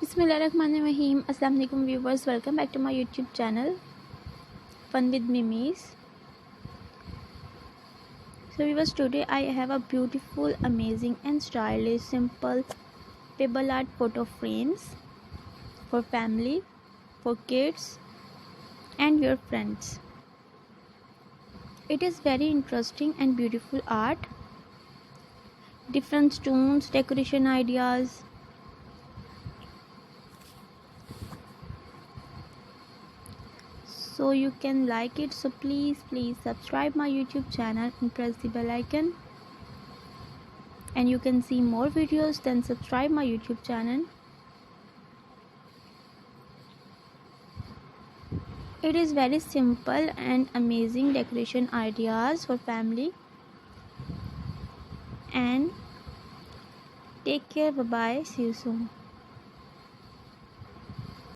Bismillahirrahmanirrahim. Assalamu alaikum viewers. Welcome back to my YouTube channel Fun with Mimis. So viewers, today I have a beautiful, amazing and stylish simple pebble art photo frames for family, for kids and your friends. It is very interesting and beautiful art. Different stones, decoration ideas. So you can like it, so please subscribe my YouTube channel and press the bell icon, and you can see more videos. Then subscribe my YouTube channel. It is very simple and amazing decoration ideas for family. And take care, bye bye, see you soon.